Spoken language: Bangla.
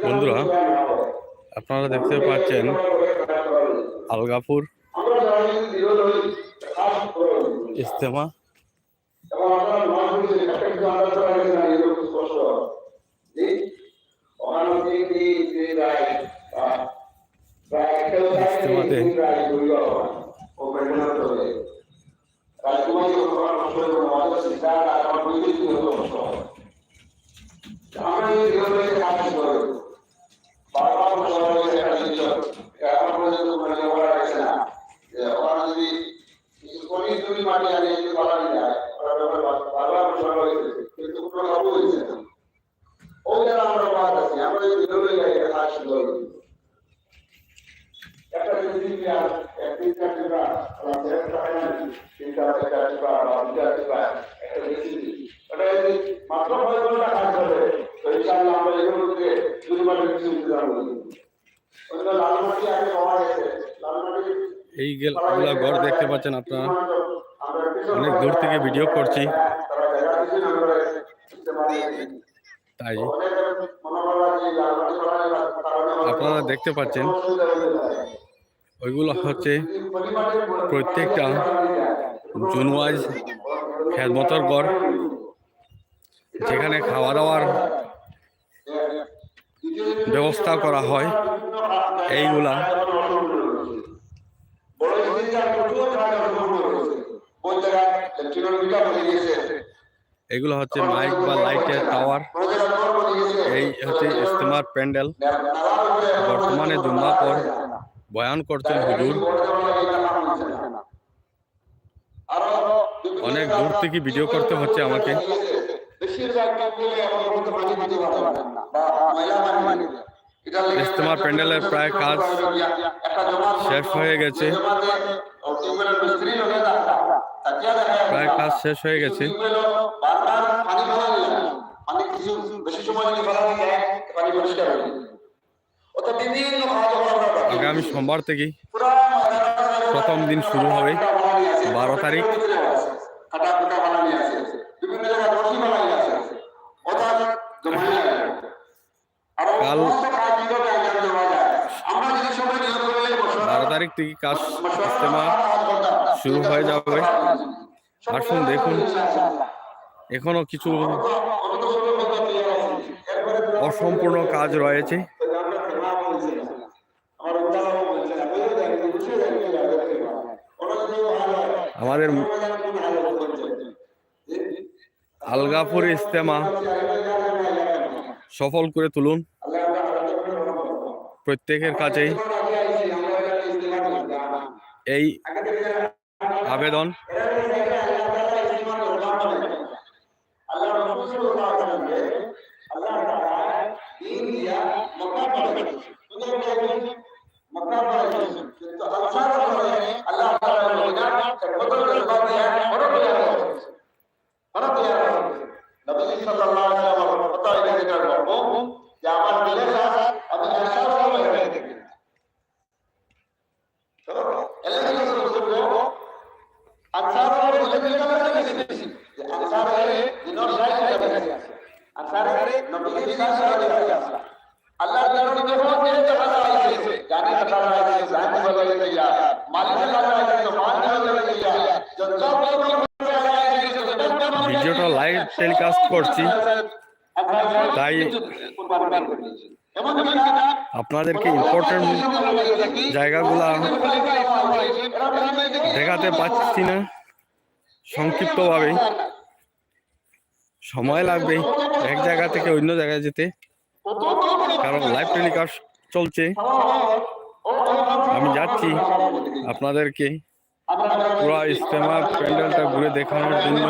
বন্ধুরা, আপনারা দেখতে পাচ্ছেন আলগাপুর ইজতেমা। ইজতেমাতে এইগুলা ঘর দেখতে পাচ্ছেন আপনারা, অনেক দূর থেকে ভিডিও করছি, তাই আপনারা দেখতে পাচ্ছেন ওইগুলো হচ্ছে প্রত্যেকটা জুনওয়াইজ খেদমতের ঘর, যেখানে খাওয়া দাওয়ার ব্যবস্থা করা হয়। এইগুলা এগুলো হচ্ছে মাইক বা লাইটের টাওয়ার। এই হচ্ছে ইজতেমার প্যান্ডেল। বর্তমানে জুম্মার পর বয়ান করছেন হুজুর। অনেক দূর থেকে ভিডিও করতে হচ্ছে আমাকে। ইজতেমার প্যান্ডেলের প্রায় কাজ শেষ হয়ে গেছে, আগামী সোমবার থেকে প্রথম দিন শুরু হবে, 12 তারিখ। কাল 12 তারিখ থেকে কাজ ইজতেমা শুরু হয়ে যাবে। আসুন দেখুন, এখনো কিছু অসম্পূর্ণ কাজ রয়েছে। আমাদের আলগাপুর ইজতেমা সফল করে তুলুন, প্রত্যেকের কাছেই এই আবেদন। ভিডিওটা লাইভ টেলিকাস্ট করছি, তাই আপনাদেরকে ইম্পর্টেন্ট জায়গাগুলা দেখাতে পাচ্ছি না। সংক্ষিপ্তভাবে, সময় লাগবে এক জায়গা থেকে অন্য জায়গায় যেতে, কারণ লাইভ টেলিকাস্ট চলছে। আমি যাচ্ছি আপনাদেরকে পুরো ইজতেমা প্যান্ডেলটা ঘুরে দেখানোর জন্য।